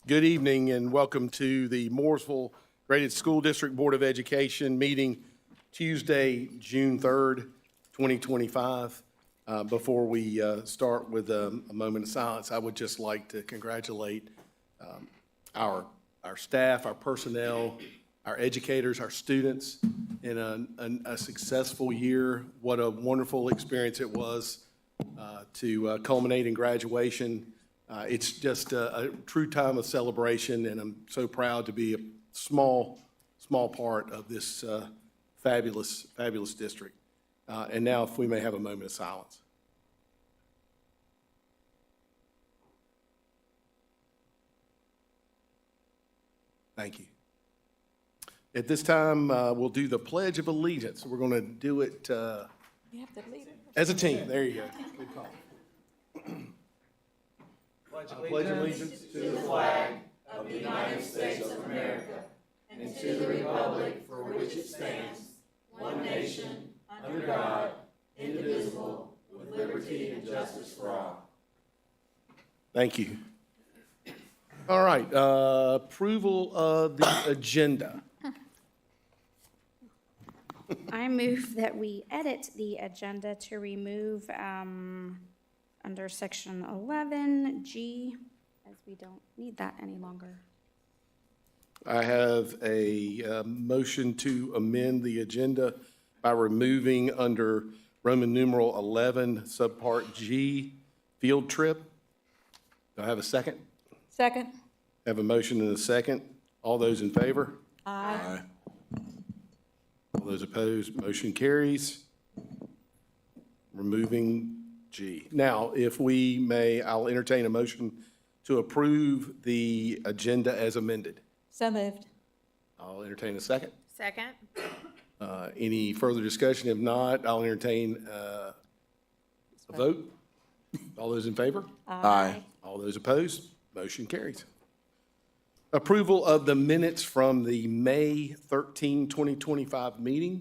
Good evening and welcome to the Mooresville Graded School District Board of Education meeting Tuesday, June 3rd, 2025. Before we start with a moment of silence, I would just like to congratulate our staff, our personnel, our educators, our students in a successful year. What a wonderful experience it was to culminate in graduation. It's just a true time of celebration, and I'm so proud to be a small part of this fabulous district. And now, if we may have a moment of silence. Thank you. At this time, we'll do the Pledge of Allegiance. We're going to do it You have to lead it. as a team. There you go. Good call. I pledge allegiance to the flag of the United States of America and to the republic for which it stands, one nation, under God, indivisible, with liberty and justice for all. Thank you. All right, approval of the agenda. I move that we edit the agenda to remove under section 11G, as we don't need that any longer. I have a motion to amend the agenda by removing under Roman numeral 11, subpart G, field trip. Do I have a second? Second. I have a motion and a second. All those in favor? Aye. All those opposed, motion carries. Removing G. Now, if we may, I'll entertain a motion to approve the agenda as amended. So moved. I'll entertain a second. Second. Any further discussion? If not, I'll entertain a vote. All those in favor? Aye. All those opposed, motion carries. Approval of the minutes from the May 13, 2025 meeting.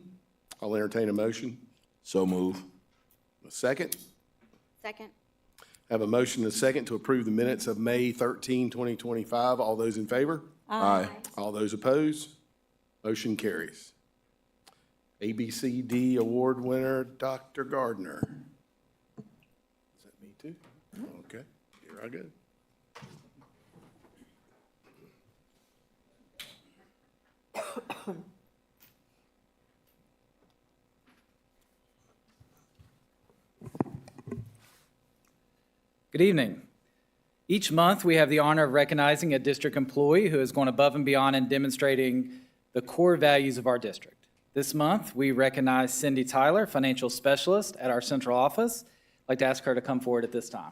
I'll entertain a motion. So move. A second. Second. I have a motion and a second to approve the minutes of May 13, 2025. All those in favor? Aye. All those opposed? Motion carries. ABCD award winner, Dr. Gardner. Is that me too? Okay, here I go. Good evening. Each month, we have the honor of recognizing a district employee who has gone above and beyond in demonstrating the core values of our district. This month, we recognize Cindy Tyler, financial specialist at our central office. I'd like to ask her to come forward at this time.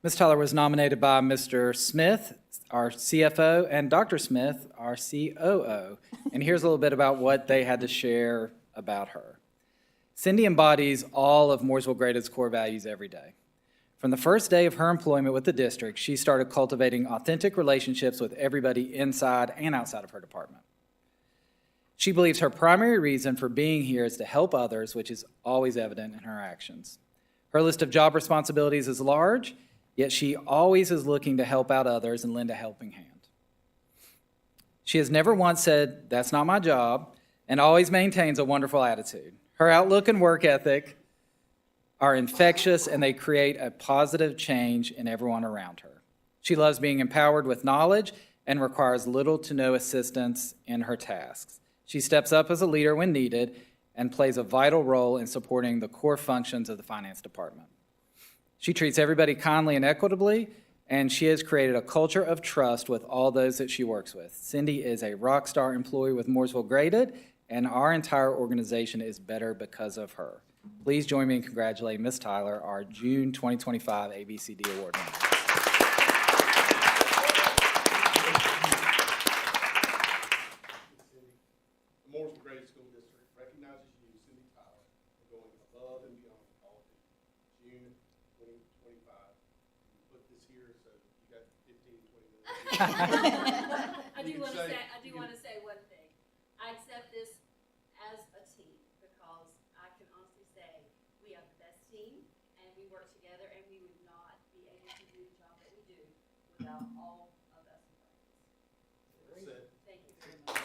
Ms. Tyler was nominated by Mr. Smith, our CFO, and Dr. Smith, our COO. And here's a little bit about what they had to share about her. Cindy embodies all of Mooresville Graded's core values every day. From the first day of her employment with the district, she started cultivating authentic relationships with everybody inside and outside of her department. She believes her primary reason for being here is to help others, which is always evident in her actions. Her list of job responsibilities is large, yet she always is looking to help out others and lend a helping hand. She has never once said, "That's not my job," and always maintains a wonderful attitude. Her outlook and work ethic are infectious, and they create a positive change in everyone around her. She loves being empowered with knowledge and requires little to no assistance in her tasks. She steps up as a leader when needed and plays a vital role in supporting the core functions of the finance department. She treats everybody kindly and equitably, and she has created a culture of trust with all those that she works with. Cindy is a rock star employee with Mooresville Graded, and our entire organization is better because of her. Please join me in congratulating Ms. Tyler, our June 2025 ABCD Award winner. The Mooresville Graded School District recognizes you, Cindy Tyler, for going above and beyond all of June 2025. You put this here, so you got 15, 20 minutes. I do want to say one thing. I accept this as a team because I can honestly all of us. Thank you very much.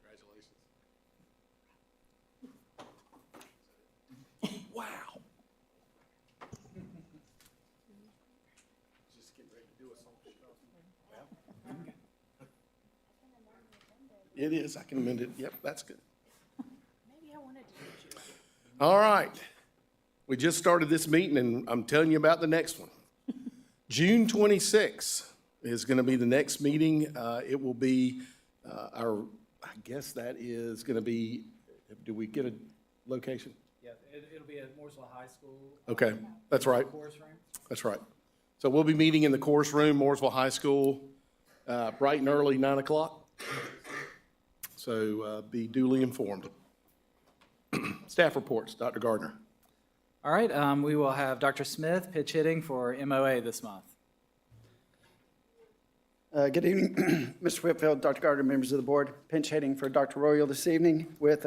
Congratulations. Wow. Just getting ready to do us all. It is, I can amend it, yep, that's good. All right, we just started this meeting, and I'm telling you about the next one. June 26th is going to be the next meeting. It will be I guess that is going to be, do we get a location? Yeah, it'll be at Mooresville High School. Okay, that's right. Course room. That's right. So we'll be meeting in the course room, Mooresville High School, bright and early, 9 o'clock. So be duly informed. Staff reports, Dr. Gardner. All right, we will have Dr. Smith pitch hitting for MOA this month. Good evening, Mr. Whitfield, Dr. Gardner, members of the board. Pinch hitting for Dr. Royal this evening with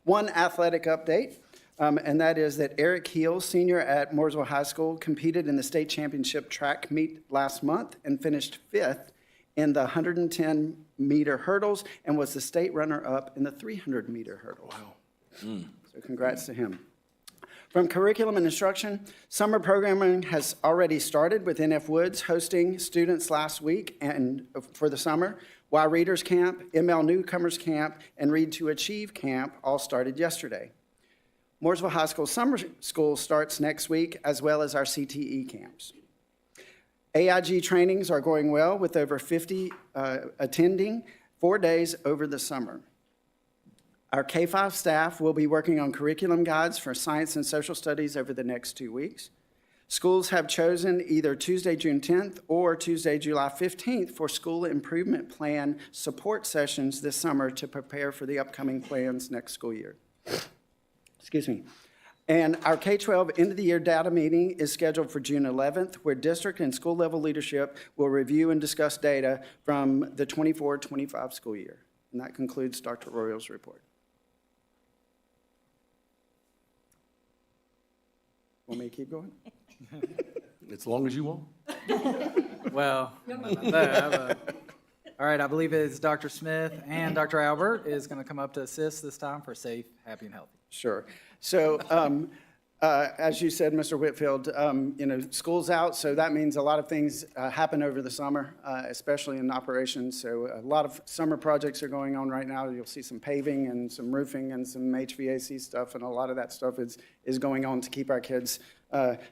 one athletic update, and that is that Eric Heel, senior at Mooresville High School, competed in the state championship track meet last month and finished 5th in the 110-meter hurdles and was the state runner-up in the 300-meter hurdle. Wow. So congrats to him. From curriculum and instruction, summer programming has already started with NF Woods hosting students last week and for the summer, while Readers Camp, ML Newcomers Camp, and Read to Achieve Camp all started yesterday. Mooresville High School Summer School starts next week, as well as our CTE camps. AIG trainings are going well with over 50 attending 4 days over the summer. Our K-5 staff will be working on curriculum guides for science and social studies over the next 2 weeks. Schools have chosen either Tuesday, June 10th or Tuesday, July 15th for school improvement plan support sessions this summer to prepare for the upcoming plans next school year. Excuse me. And our K-12 end-of-the-year data meeting is scheduled for June 11th, where district and school-level leadership will review and discuss data from the 24-25 school year. And that concludes Dr. Royal's report. Want me to keep going? As long as you want. Well, all right, I believe it's Dr. Smith and Dr. Albert is going to come up to assist this time for safe, happy, and healthy. Sure. So, as you said, Mr. Whitfield, school's out, so that means a lot of things happen over the summer, especially in operations. So a lot of summer projects are going on right now. You'll see some paving and some roofing and some HVAC stuff, and a lot of that stuff is going on to keep our kids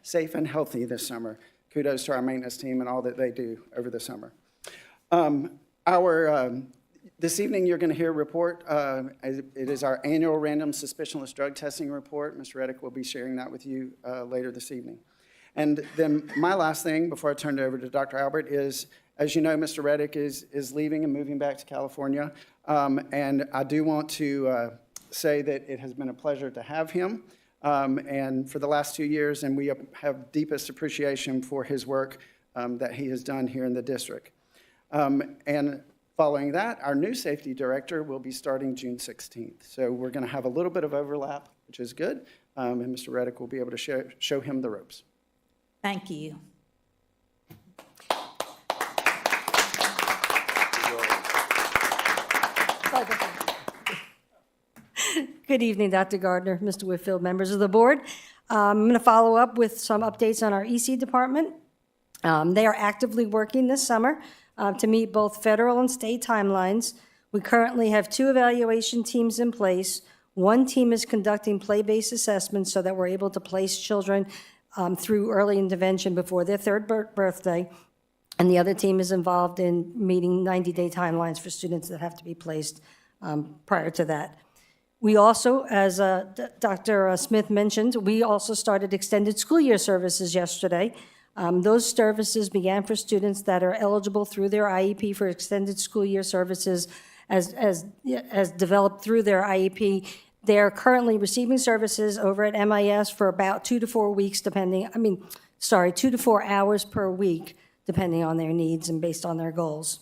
safe and healthy this summer. Kudos to our maintenance team and all that they do over the summer. This evening, you're going to hear a report. It is our annual random suspicionless drug testing report. Mr. Reddick will be sharing that with you later this evening. And then my last thing before I turn it over to Dr. Albert is, as you know, Mr. Reddick is leaving and moving back to California. And I do want to say that it has been a pleasure to have him and for the last 2 years, and we have deepest appreciation for his work that he has done here in the district. And following that, our new safety director will be starting June 16th. So we're going to have a little bit of overlap, which is good, and Mr. Reddick will be able to show him the ropes. Thank you. Good evening, Dr. Gardner, Mr. Whitfield, members of the board. I'm going to follow up with some updates on our EC department. They are actively working this summer to meet both federal and state timelines. We currently have 2 evaluation teams in place. One team is conducting play-based assessments so that we're able to place children through early intervention before their 3rd birthday. And the other team is involved in meeting 90-day timelines for students that have to be placed prior to that. We also, as Dr. Smith mentioned, we also started extended school year services yesterday. Those services began for students that are eligible through their IEP for extended school year services as developed through their IEP. They're currently receiving services over at MIS for about 2 to 4 weeks, 2 to 4 hours per week, depending on their needs and based on their goals.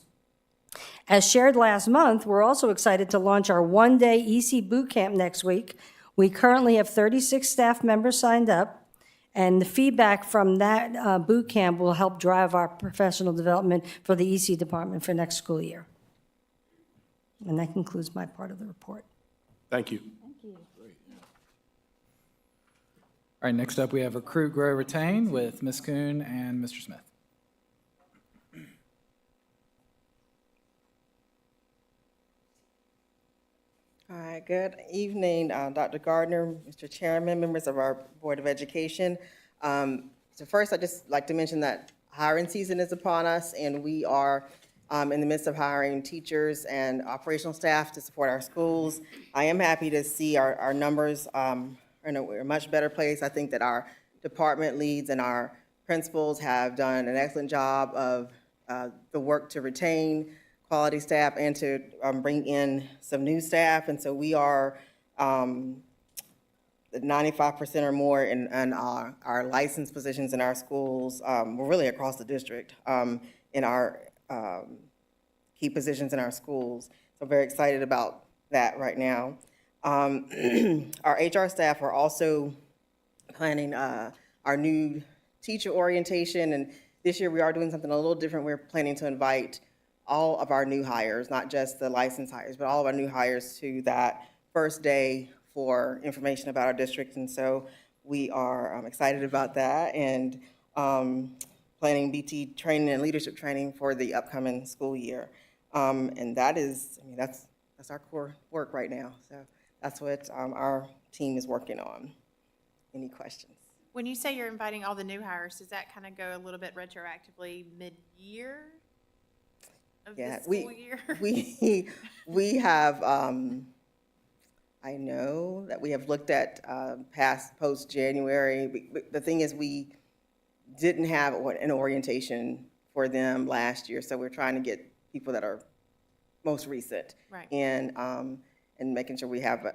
As shared last month, we're also excited to launch our one-day EC boot camp next week. We currently have 36 staff members signed up, and the feedback from that boot camp will help drive our professional development for the EC department for next school year. And that concludes my part of the report. Thank you. All right, next up, we have Recruit, Grow, Retain with Ms. Kuhn and Mr. Smith. All right, good evening, Dr. Gardner, Mr. Chairman, members of our Board of Education. So first, I'd just like to mention that hiring season is upon us, and we are in the midst of hiring teachers and operational staff to support our schools. I am happy to see our numbers are in a much better place. I think that our department leads and our principals have done an excellent job of the work to retain quality staff and to bring in some new staff. And so we are 95% or more in our licensed positions in our schools. We're really across the district in our key positions in our schools. So very excited about that right now. Our HR staff are also planning our new teacher orientation, and this year we are doing something a little different. We're planning to invite all of our new hires, not just the licensed hires, but all of our new hires to that first day for information about our district. And so we are excited about that and planning BT training and leadership training for the upcoming school year. And that is, I mean, that's our core work right now. So that's what our team is working on. Any questions? When you say you're inviting all the new hires, does that kind of go a little bit retroactively mid-year of the school year? We have, I know that we have looked at post-January. The thing is, we didn't have an orientation for them last year, so we're trying to get people that are most recent. Right. And making sure we have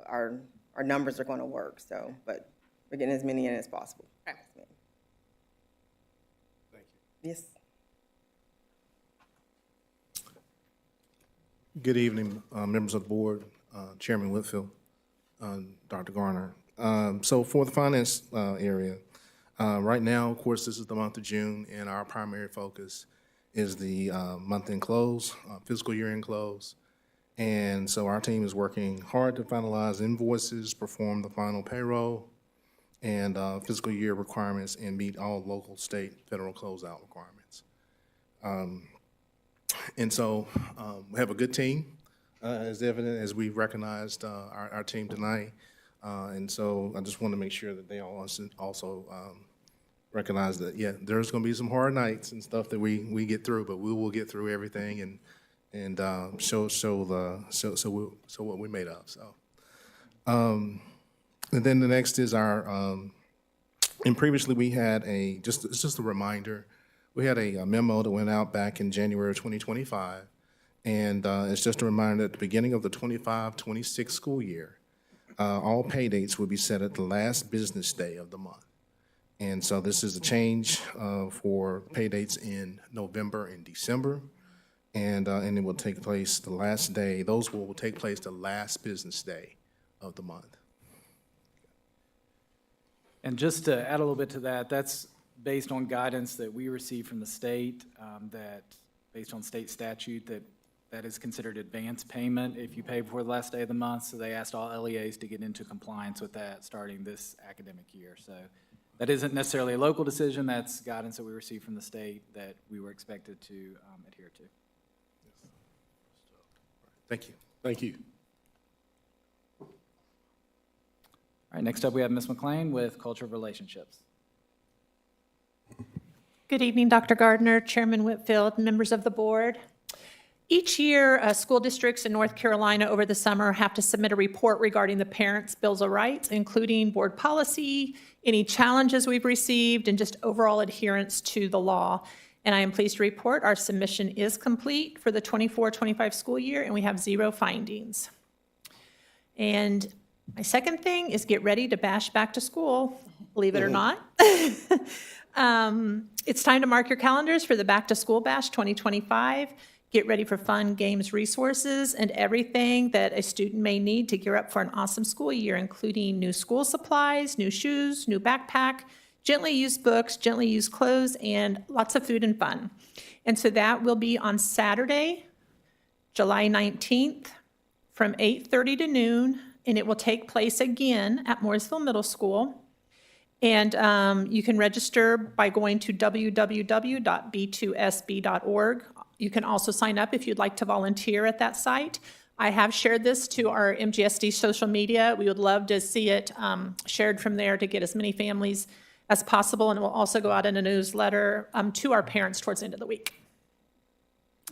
our numbers are going to work. So, but we're getting as many in as possible. Okay. Thank you. Yes. Good evening, members of the board, Chairman Whitfield, Dr. Garner. So for the finance area, right now, of course, this is the month of June, and our primary focus is the month-end close, fiscal year-end close. And so our team is working hard to finalize invoices, perform the final payroll, and fiscal year requirements, and meet all local, state, federal closeout requirements. And so we have a good team, as evident as we recognized our team tonight. And so I just want to make sure that they all also recognize that, yeah, there's going to be some hard nights and stuff that we get through, but we will get through everything and show what we made of. So, and then the next is our. And previously we had it's just a reminder. We had a memo that went out back in January of 2025, and it's just a reminder at the beginning of the 25-26 school year, all pay dates will be set at the last business day of the month. And so this is a change for pay dates in November and December, and it will take place the last day. Those will take place the last business day of the month. And just to add a little bit to that, that's based on guidance that we received from the state, that based on state statute, that is considered advance payment if you pay before the last day of the month. So they asked all LEAs to get into compliance with that starting this academic year. So that isn't necessarily a local decision. That's guidance that we received from the state that we were expected to adhere to. Thank you. Thank you. All right, next up we have Ms. McLean with Culture of Relationships. Good evening, Dr. Gardner, Chairman Whitfield, members of the board. Each year, school districts in North Carolina over the summer have to submit a report regarding the parents' bills of rights, including board policy, any challenges we've received, and just overall adherence to the law. And I am pleased to report our submission is complete for the 24-25 school year, and we have 0 findings. And my second thing is get ready to bash back to school. believe it or not. It's time to mark your calendars for the Back to School Bash 2025. Get ready for fun, games, resources, and everything that a student may need to gear up for an awesome school year, including new school supplies, new shoes, new backpack, gently used books, gently used clothes, and lots of food and fun. And so that will be on Saturday, July 19th, from 8:30 to noon, and it will take place again at Mooresville Middle School. And you can register by going to www.b2sb.org. You can also sign up if you'd like to volunteer at that site. I have shared this to our MGSD social media. We would love to see it shared from there to get as many families as possible, and it will also go out in a newsletter to our parents towards the end of the week.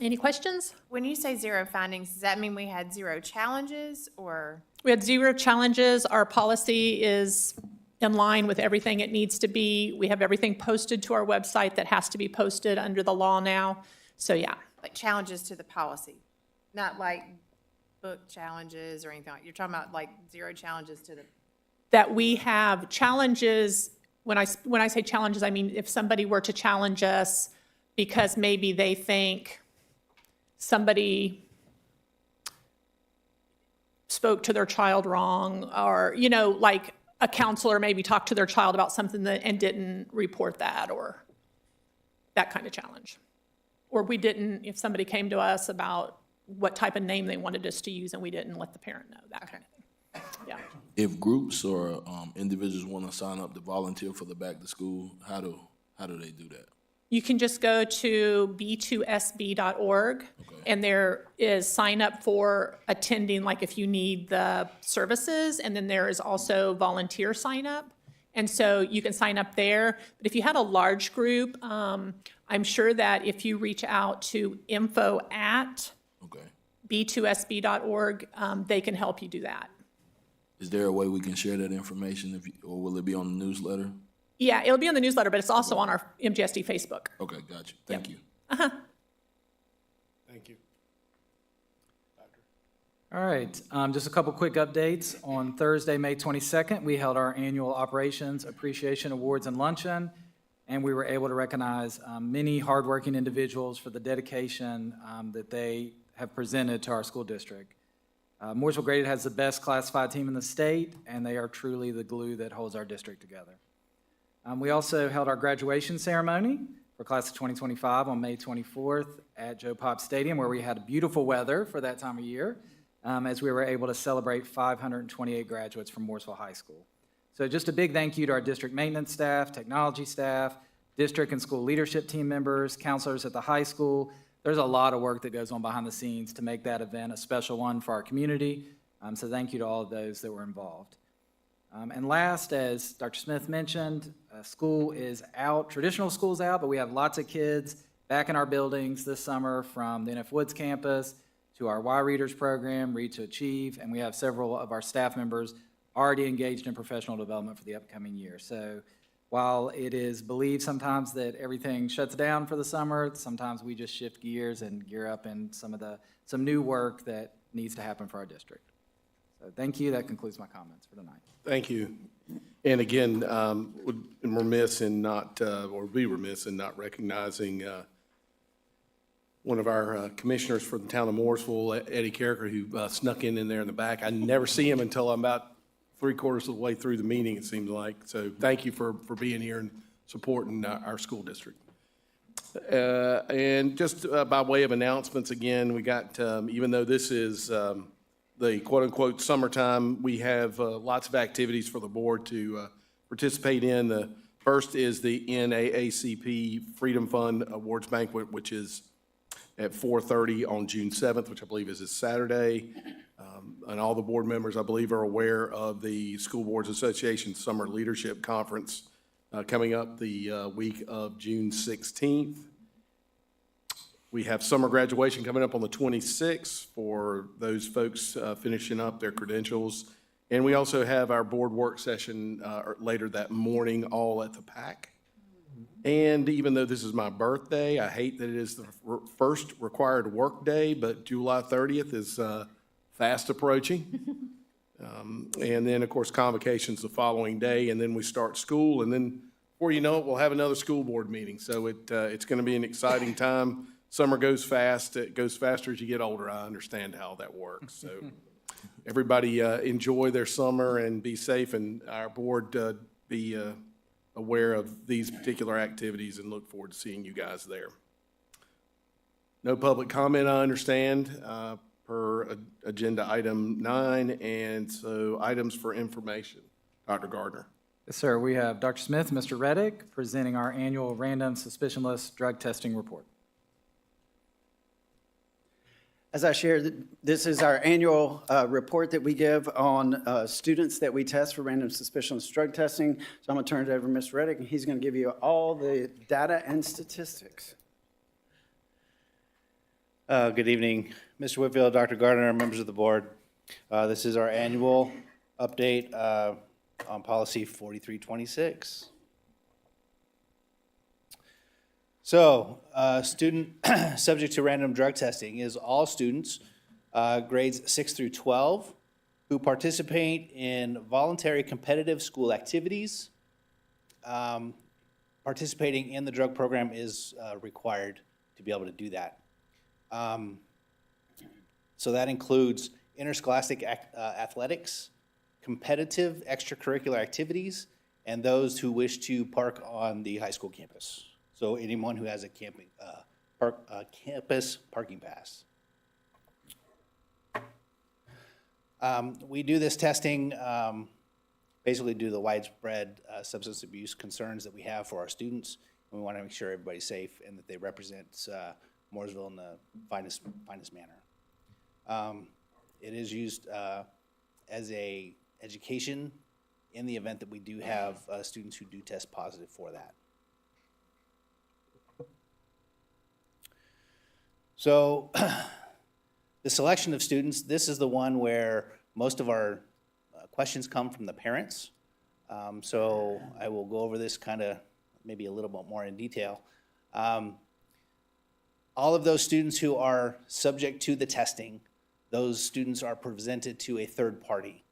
Any questions? When you say 0 findings, does that mean we had 0 challenges, or? We had 0 challenges. Our policy is in line with everything it needs to be. We have everything posted to our website that has to be posted under the law now. So, yeah. Like challenges to the policy, not like book challenges or anything like, you're talking about like 0 challenges to the, That we have challenges, when I say challenges, I mean if somebody were to challenge us because maybe they think somebody spoke to their child wrong, or, you know, like a counselor maybe talked to their child about something and didn't report that, or that kind of challenge. Or we didn't, if somebody came to us about what type of name they wanted us to use and we didn't let the parent know, that kind of thing. Yeah. If groups or individuals want to sign up to volunteer for the back to school, how do they do that? You can just go to b2sb.org, and there is sign up for attending, like if you need the services, and then there is also volunteer sign up. And so you can sign up there. But if you had a large group, I'm sure that if you reach out to info@b2sb.org, they can help you do that. Is there a way we can share that information, or will it be on the newsletter? Yeah, it'll be on the newsletter, but it's also on our MGSD Facebook. Okay, got you. Thank you. Thank you. All right, just a couple quick updates. On Thursday, May 22nd, we held our annual Operations Appreciation Awards and Luncheon, and we were able to recognize many hardworking individuals for the dedication that they have presented to our school district. Mooresville Graded has the best classified team in the state, and they are truly the glue that holds our district together. We also held our graduation ceremony for class of 2025 on May 24th at Joe Pop Stadium, where we had beautiful weather for that time of year, as we were able to celebrate 528 graduates from Mooresville High School. So just a big thank you to our district maintenance staff, technology staff, district and school leadership team members, counselors at the high school. There's a lot of work that goes on behind the scenes to make that event a special one for our community. So thank you to all of those that were involved. And last, as Dr. Smith mentioned, school is out, traditional school's out, but we have lots of kids back in our buildings this summer, from the NF Woods campus to our Y Readers program, Read to Achieve, and we have several of our staff members already engaged in professional development for the upcoming year. So while it is believed sometimes that everything shuts down for the summer, sometimes we just shift gears and gear up in some new work that needs to happen for our district. So thank you. That concludes my comments for tonight. Thank you. And again, would be remiss in not recognizing one of our commissioners for the town of Mooresville, Eddie Carricker, who snuck in there in the back. I never see him until I'm about 3/4 of the way through the meeting, it seems like. So thank you for being here and supporting our school district. And just by way of announcements, again, we got, even though this is the quote-unquote summertime, we have lots of activities for the board to participate in. The first is the NAACP Freedom Fund Awards Banquet, which is at 4:30 on June 7th, which I believe is this Saturday. And all the board members, I believe, are aware of the School Boards Association Summer Leadership Conference coming up the week of June 16th. We have summer graduation coming up on the 26th for those folks finishing up their credentials. And we also have our board work session later that morning, all at the PAC. And even though this is my birthday, I hate that it is the first required work day, but July 30th is fast approaching. And then, of course, convocations the following day, and then we start school, and then before you know it, we'll have another school board meeting. So it's going to be an exciting time. Summer goes fast. It goes faster as you get older. I understand how that works. So everybody enjoy their summer and be safe, and our board be aware of these particular activities and look forward to seeing you guys there. No public comment, I understand, per agenda item 9, and so items for information. Dr. Gardner. Yes, sir. We have Dr. Smith, Mr. Reddick, presenting our annual random suspicionless drug testing report. As I shared, this is our annual report that we give on students that we test for random suspicionless drug testing. So I'm going to turn it over to Mr. Reddick, and he's going to give you all the data and statistics. Good evening, Mr. Whitfield, Dr. Gardner, members of the board. This is our annual update on policy 4326. So, student subject to random drug testing is all students, grades 6 through 12, who participate in voluntary competitive school activities. Participating in the drug program is required to be able to do that. So that includes interscholastic athletics, competitive extracurricular activities, and those who wish to park on the high school campus. So anyone who has a campus parking pass. We do this testing basically due to the widespread substance abuse concerns that we have for our students. And we want to make sure everybody's safe and that they represent Mooresville in the finest manner. It is used as a education in the event that we do have students who do test positive for that. So the selection of students, this is the one where most of our questions come from the parents. So I will go over this kind of maybe a little bit more in detail. All of those students who are subject to the testing, those students are presented to a third party.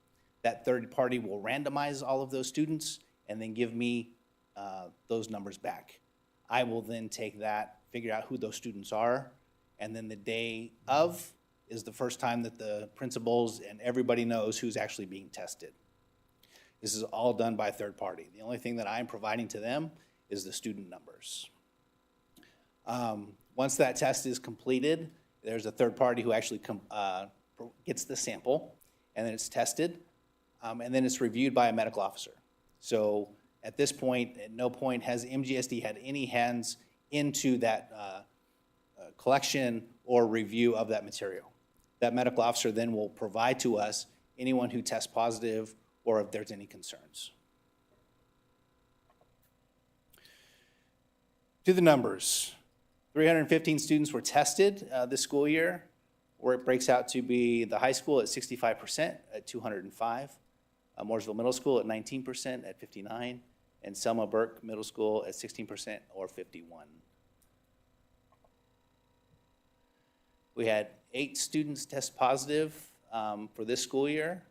That third party will randomize all of those students and then give me those numbers back. I will then take that, figure out who those students are, and then the day of is the first time that the principals and everybody knows who's actually being tested. This is all done by a third party. The only thing that I'm providing to them is the student numbers. Once that test is completed, there's a third party who actually gets the sample, and then it's tested, and then it's reviewed by a medical officer. So at this point, at no point has MGSD had any hands into that collection or review of that material. That medical officer then will provide to us anyone who tests positive or if there's any concerns. To the numbers, 315 students were tested this school year, where it breaks out to be the high school at 65% at 205, Mooresville Middle School at 19% at 59, and Selma Burke Middle School at 16% or 51. We had 8 students test positive for this school year.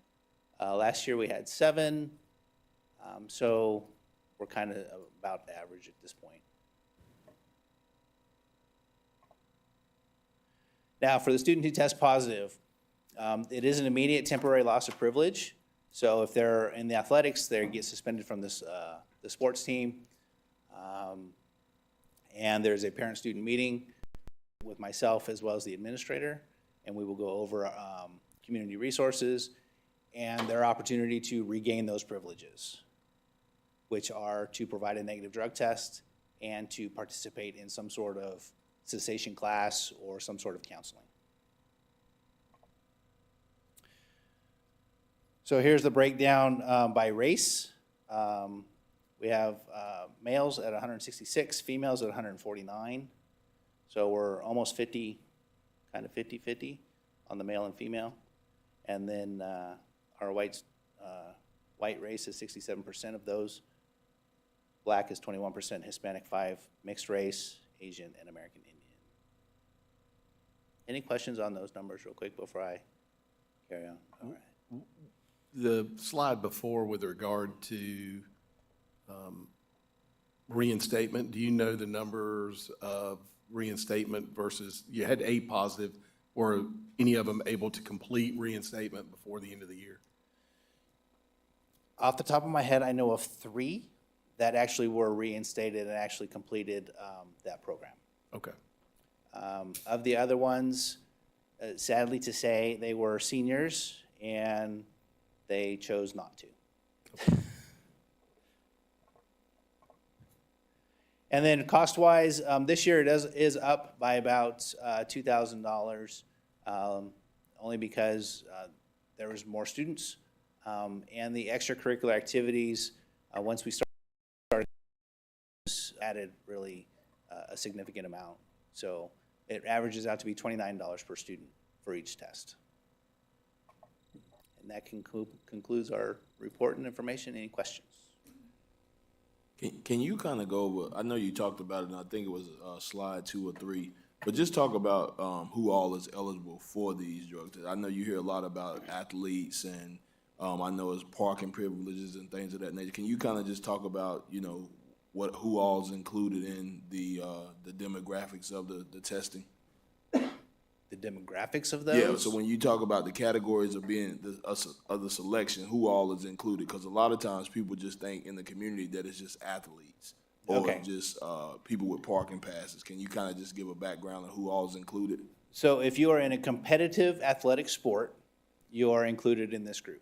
Last year we had 7, so we're kind of about average at this point. Now, for the student who tests positive, it is an immediate temporary loss of privilege. So if they're in the athletics, they get suspended from this, the sports team. And there's a parent-student meeting with myself as well as the administrator, and we will go over community resources and their opportunity to regain those privileges, which are to provide a negative drug test and to participate in some sort of cessation class or some sort of counseling. So here's the breakdown by race. We have males at 166, females at 149. So we're almost 50, kind of 50-50 on the male and female. And then our white race is 67% of those. Black is 21%, Hispanic 5%, mixed race, Asian, and American Indian. Any questions on those numbers real quick before I carry on? All right. The slide before with regard to reinstatement, do you know the numbers of reinstatement versus, you had 8 positive, were any of them able to complete reinstatement before the end of the year? Off the top of my head, I know of 3 that actually were reinstated and actually completed that program. Okay. Of the other ones, sadly to say, they were seniors and they chose not to. And then cost-wise, this year it is up by about $2,000, only because there was more students. And the extracurricular activities, once we started, added really a significant amount. So it averages out to be $29 per student for each test. And that concludes our report and information. Any questions? Can you kind of go over, I know you talked about it, and I think it was slide 2 or 3, but just talk about who all is eligible for these drug tests. I know you hear a lot about athletes, and I know it's parking privileges and things of that nature. Can you kind of just talk about, you know, who all is included in the demographics of the testing? The demographics of those? Yeah, so when you talk about the categories of being of the selection, who all is included? Because a lot of times people just think in the community that it's just athletes or Okay. just people with parking passes. Can you kind of just give a background of who all is included? So if you are in a competitive athletic sport, you are included in this group.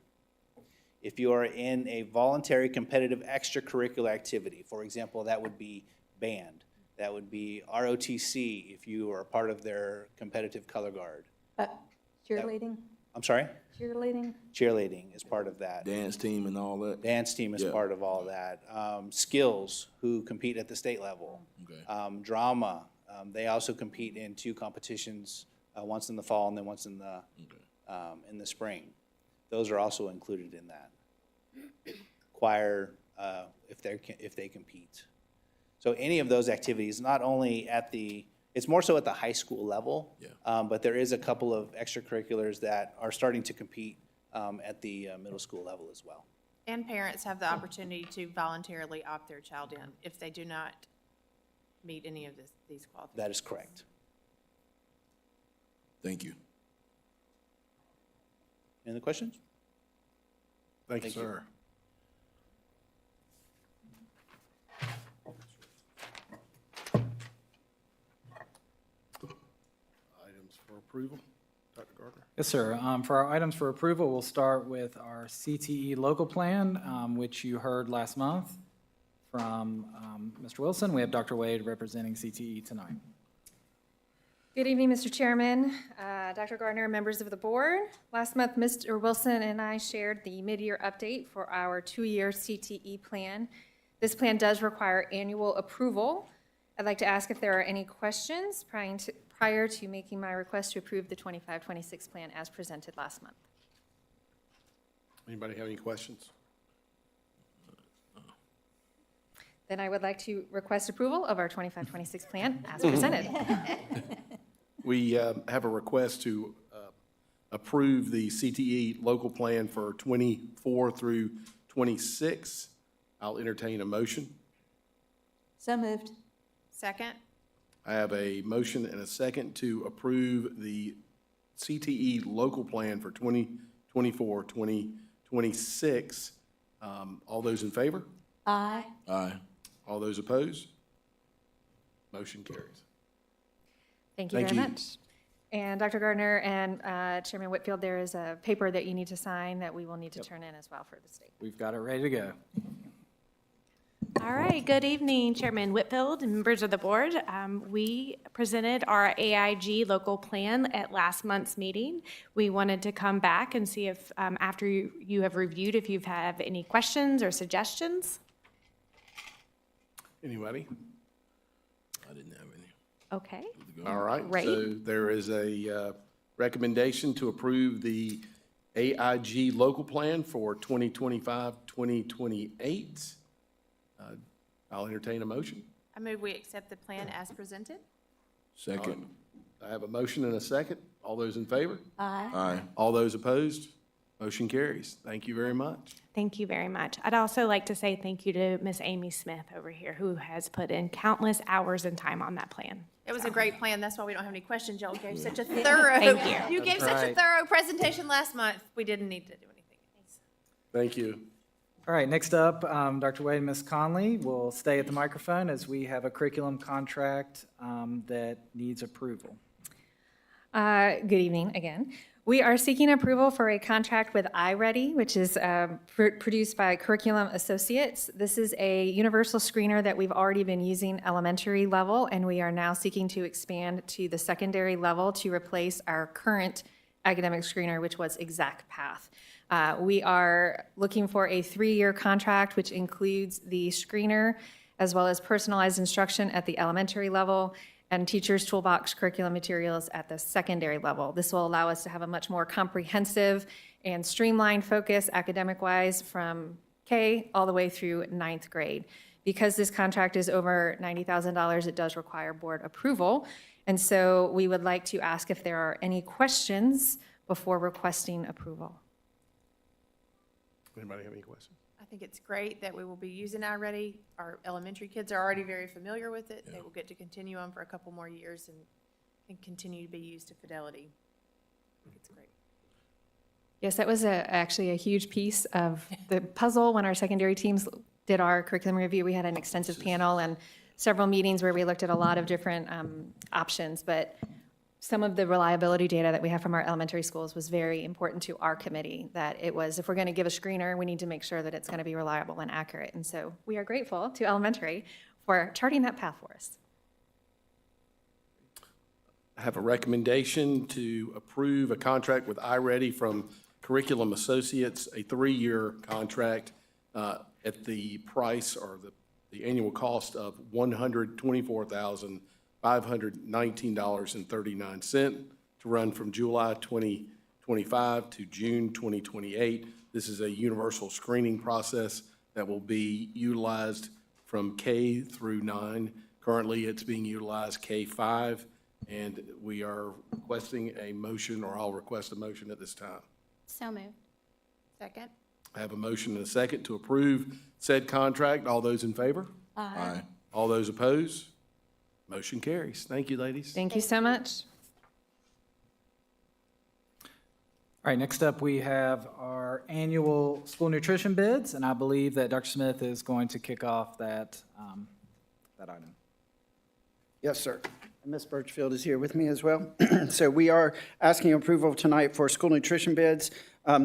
If you are in a voluntary competitive extracurricular activity, for example, that would be band, that would be ROTC if you are a part of their competitive color guard. Cheerleading? I'm sorry? Cheerleading? Cheerleading is part of that. Dance team and all that? Dance team is Yeah. part of all that. Skills, who compete at the state level. Okay. Drama, they also compete in 2 competitions, once in the fall and then once in the spring. Those are also included in that. Choir, if they compete. So any of those activities, not only at it's more so at the high school level, but there is a couple of extracurriculars that are starting to compete at the middle school level as well. And parents have the opportunity to voluntarily opt their child in if they do not meet any of these qualifications. That is correct. Thank you. Any other questions? Thank you, Thank you. sir. Items for approval, Dr. Gardner. Yes, sir. For our items for approval, we'll start with our CTE local plan, which you heard last month from Mr. Wilson. We have Dr. Wade representing CTE tonight. Good evening, Mr. Chairman, Dr. Gardner, members of the board. Last month, Mr. Wilson and I shared the mid-year update for our 2-year CTE plan. This plan does require annual approval. I'd like to ask if there are any questions prior to making my request to approve the 25-26 plan as presented last month. Anybody have any questions? Then I would like to request approval of our 25-26 plan as presented. We have a request to approve the CTE local plan for 24 through 26. I'll entertain a motion. So moved. Second? I have a motion and a second to approve the CTE local plan for 2024, 2026. All those in favor? Aye. Aye. All those opposed? Motion carries. Thank you Thank very you. much. And Dr. Gardner and Chairman Whitfield, there is a paper that you need to sign that we will need to turn in as well for the state. We've got it ready to go. All right, good evening, Chairman Whitfield and members of the board. We presented our AIG local plan at last month's meeting. We wanted to come back and see if, after you have reviewed, if you have any questions or suggestions. Anybody? I didn't have any. Okay. All right. Great. So there is a recommendation to approve the AIG local plan for 2025, 2028. I'll entertain a motion. I move we accept the plan as presented. Second. I have a motion and a second. All those in favor? Aye. Aye. All those opposed? Motion carries. Thank you very much. Thank you very much. I'd also like to say thank you to Miss Amy Smith over here, who has put in countless hours and time on that plan. It was a great plan. That's why we don't have any questions. Y'all gave such a thorough. Thank you. You gave such a right. thorough presentation last month. We didn't need to do anything. Thank you. All right, next up, Dr. Wade and Ms. Conley will stay at the microphone as we have a curriculum contract that needs approval. Good evening again. We are seeking approval for a contract with iReady, which is produced by Curriculum Associates. This is a universal screener that we've already been using elementary level, and we are now seeking to expand to the secondary level to replace our current academic screener, which was ExactPath. We are looking for a 3-year contract, which includes the screener, as well as personalized instruction at the elementary level, and Teachers Toolbox curriculum materials at the secondary level. This will allow us to have a much more comprehensive and streamlined focus academic-wise from K all the way through 9th grade. Because this contract is over $90,000, it does require board approval. And so we would like to ask if there are any questions before requesting approval. Anybody have any questions? I think it's great that we will be using iReady. Our elementary kids are already very familiar with it. They will get to continue on for a couple more years and continue to be used to fidelity. I think it's great. Yes, that was actually a huge piece of the puzzle when our secondary teams did our curriculum review. We had an extensive panel and several meetings where we looked at a lot of different options, but some of the reliability data that we have from our elementary schools was very important to our committee, that it was, if we're going to give a screener, we need to make sure that it's going to be reliable and accurate. And so we are grateful to elementary for charting that path for us. I have a recommendation to approve a contract with iReady from Curriculum Associates, a 3-year contract at the price or the annual cost of $124,519.39 to run from July 2025 to June 2028. This is a universal screening process that will be utilized from K through 9. Currently, it's being utilized K-5, and we are requesting a motion, or I'll request a motion at this time. So moved. Second? I have a motion and a second to approve said contract. All those in favor? Aye. All those opposed? Motion carries. Thank you, ladies. Thank you so much. All right, next up, we have our annual school nutrition bids, and I believe that Dr. Smith is going to kick off that item. Yes, sir. And Ms. Birchfield is here with me as well. So we are asking approval tonight for school nutrition bids.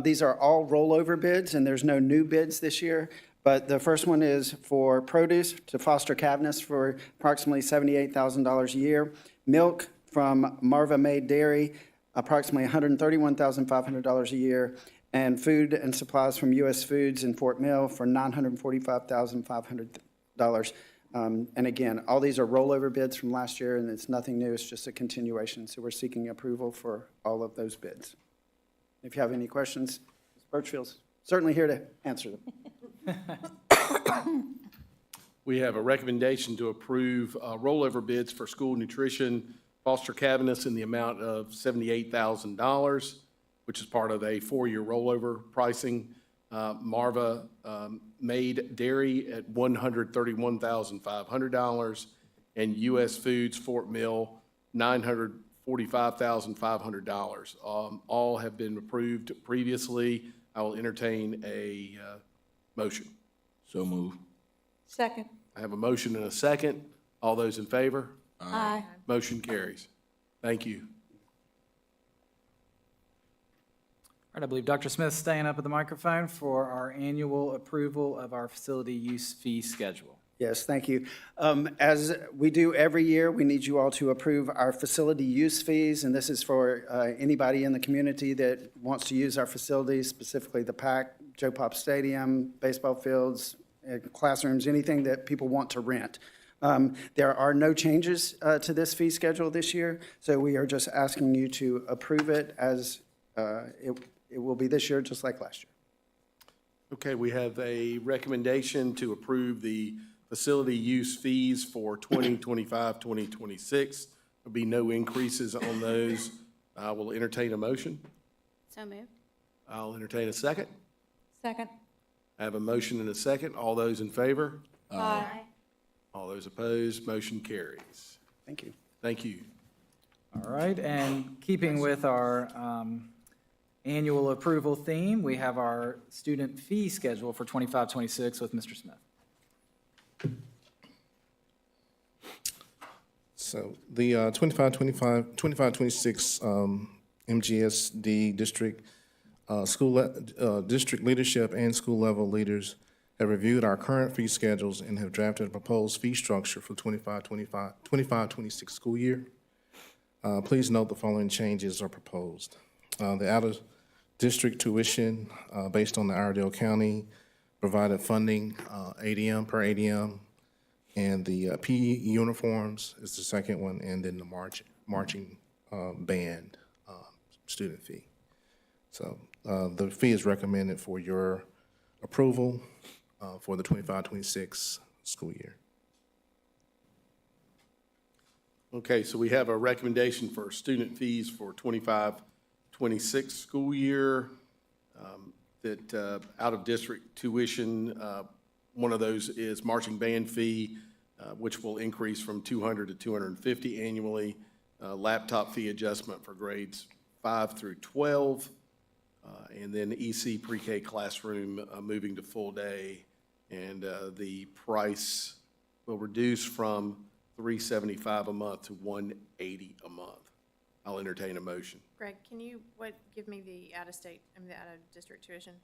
These are all rollover bids, and there's no new bids this year. But the first one is for produce to Foster Cavness for approximately $78,000 a year. Milk from Marva Maid Dairy, approximately $131,500 a year. And food and supplies from U.S. Foods in Fort Mill for $945,500. And again, all these are rollover bids from last year, and it's nothing new, it's just a continuation. So we're seeking approval for all of those bids. If you have any questions, Ms. Birchfield's certainly here to answer them. We have a recommendation to approve rollover bids for school nutrition, Foster Cavness in the amount of $78,000, which is part of a 4-year rollover pricing. Marva Maid Dairy at $131,500, and U.S. Foods Fort Mill, $945,500. All have been approved previously. I will entertain a motion. So move. Second. I have a motion and a second. All those in favor? Aye. Motion carries. Thank you. All right, I believe Dr. Smith's staying up at the microphone for our annual approval of our facility use fee schedule. Yes, thank you. As we do every year, we need you all to approve our facility use fees, and this is for anybody in the community that wants to use our facilities, specifically the PAC, Joe Pop Stadium, baseball fields, classrooms, anything that people want to rent. There are no changes to this fee schedule this year, so we are just asking you to approve it as it will be this year, just like last year. Okay, we have a recommendation to approve the facility use fees for 2025, 2026. There'll be no increases on those. I will entertain a motion. So moved. I'll entertain a second. Second. I have a motion and a second. All those in favor? Aye. All those opposed, motion carries. Thank you. Thank you. All right, and keeping with our annual approval theme, we have our student fee schedule for 25-26 with Mr. Smith. So the 25-26 MGSD district, district leadership and school level leaders have reviewed our current fee schedules and have drafted a proposed fee structure for 25-26 school year. Please note the following changes are proposed. The out-of-district tuition based on the Iredell County provided funding, ADM per ADM, and the PE uniforms is the second one, and then the marching band student fee. So the fee is recommended for your approval for the 25-26 school year. Okay, so we have a recommendation for student fees for 25-26 school year. That out-of-district tuition, one of those is marching band fee, which will increase from $200 to $250 annually. Laptop fee adjustment for grades 5 through 12. And then EC pre-K classroom moving to full day. And the price will reduce from $375 a month to $180 a month. I'll entertain a motion. Greg, can you, give me the out-of-district tuition?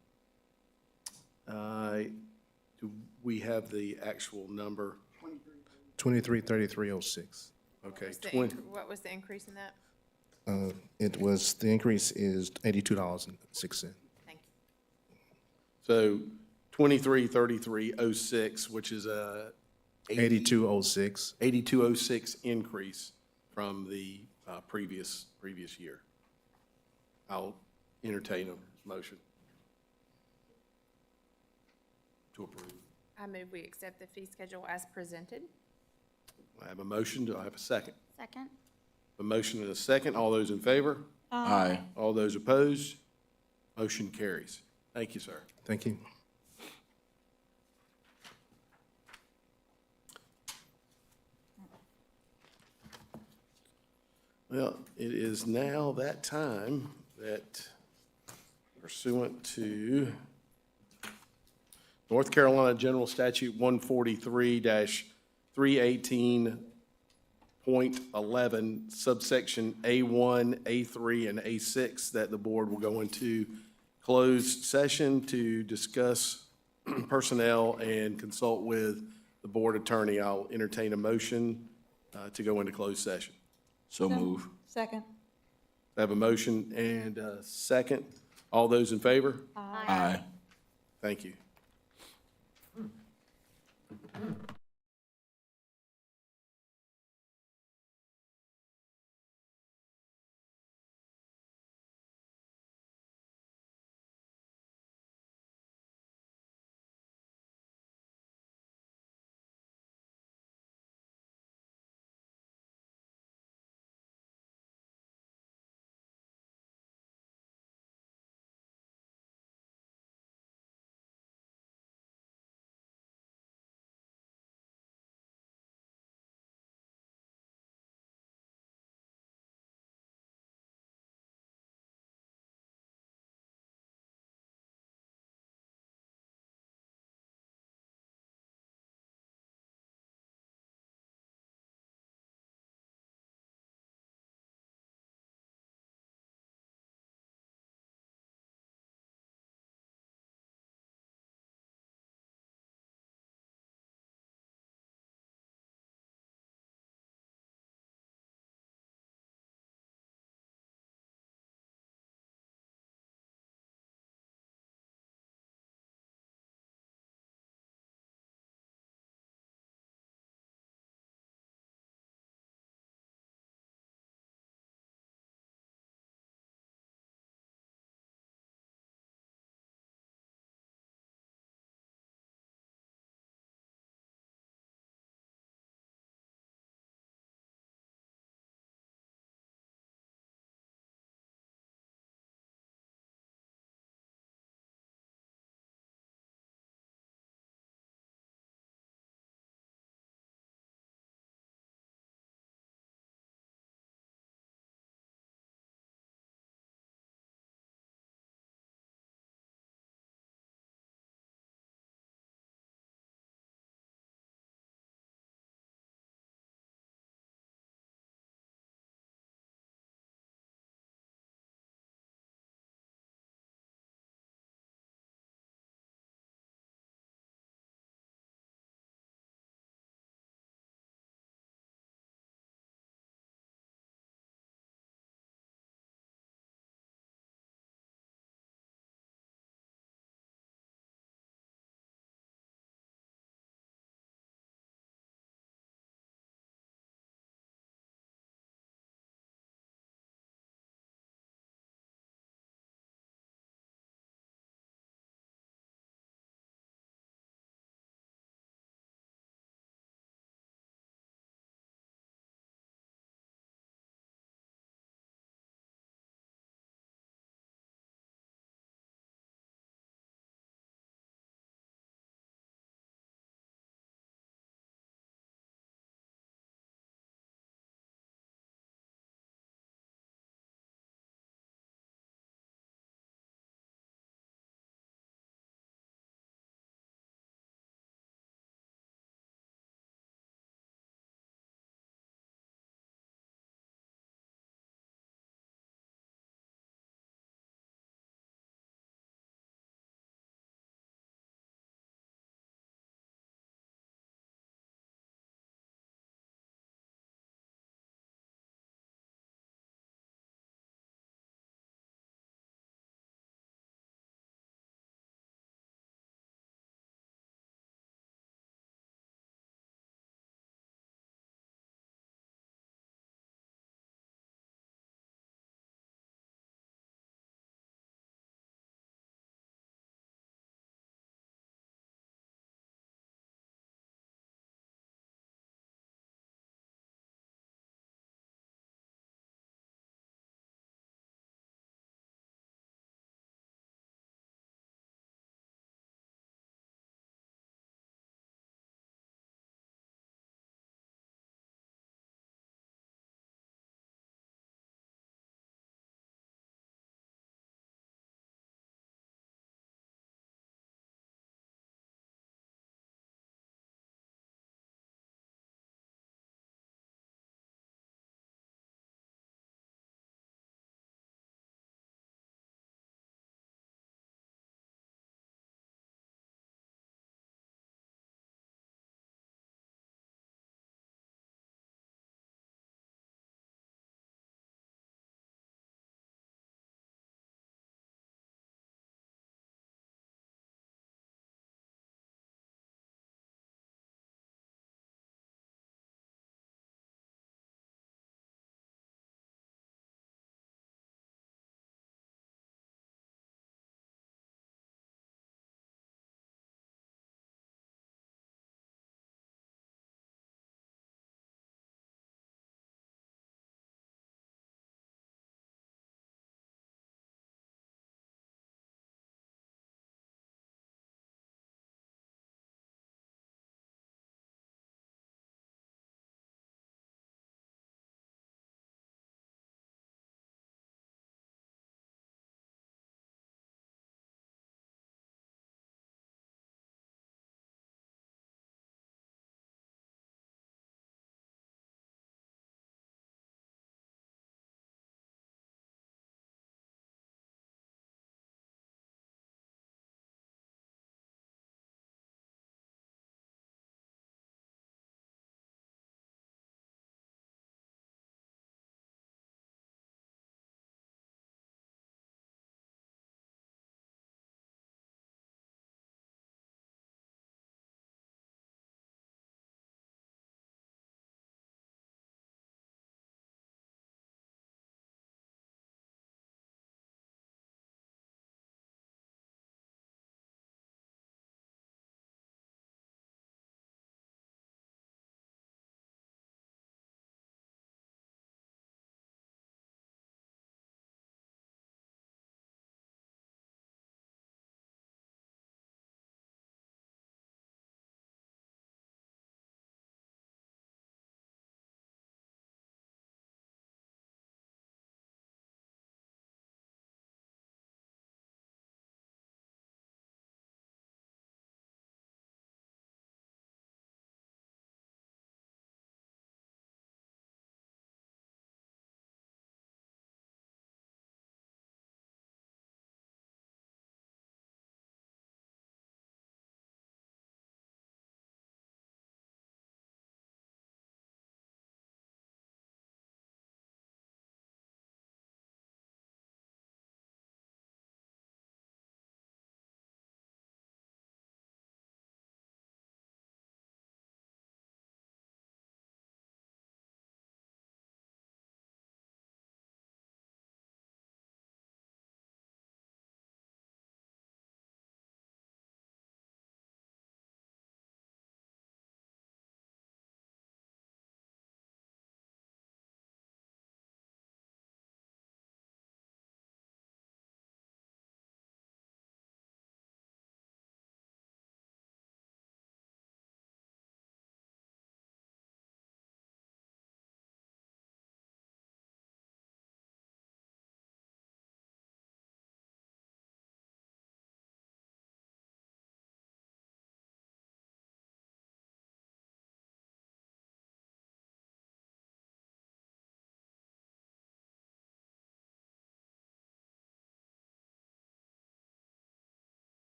Do we have the actual number? 233306. Okay, What was the increase in that? The increase is $82.06. Thank you. so 233306, which is a 8206. 8206 increase from the previous year. I'll entertain a motion to approve. I move we accept the fee schedule as presented. I have a motion. Do I have a second? Second? A motion and a second. All those in favor? Aye. All those opposed? Motion carries. Thank you, sir. Thank you. Well, it is now that time that pursuant to North Carolina General Statute 143-318.11, subsection A1, A3, and A6, that the board will go into closed session to discuss personnel and consult with the board attorney. I'll entertain a motion to go into closed session. So move. Second. I have a motion and a second. All those in favor? Aye. Thank you.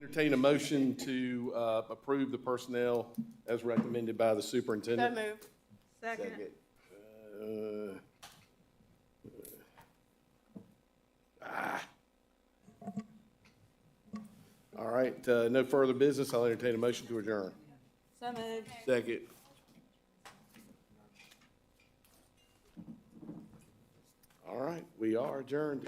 Entertain a motion to approve the personnel as recommended by the superintendent. moved. Second. All right, no further business. I'll entertain a motion to adjourn. So moved. Second. All right, we are adjourned.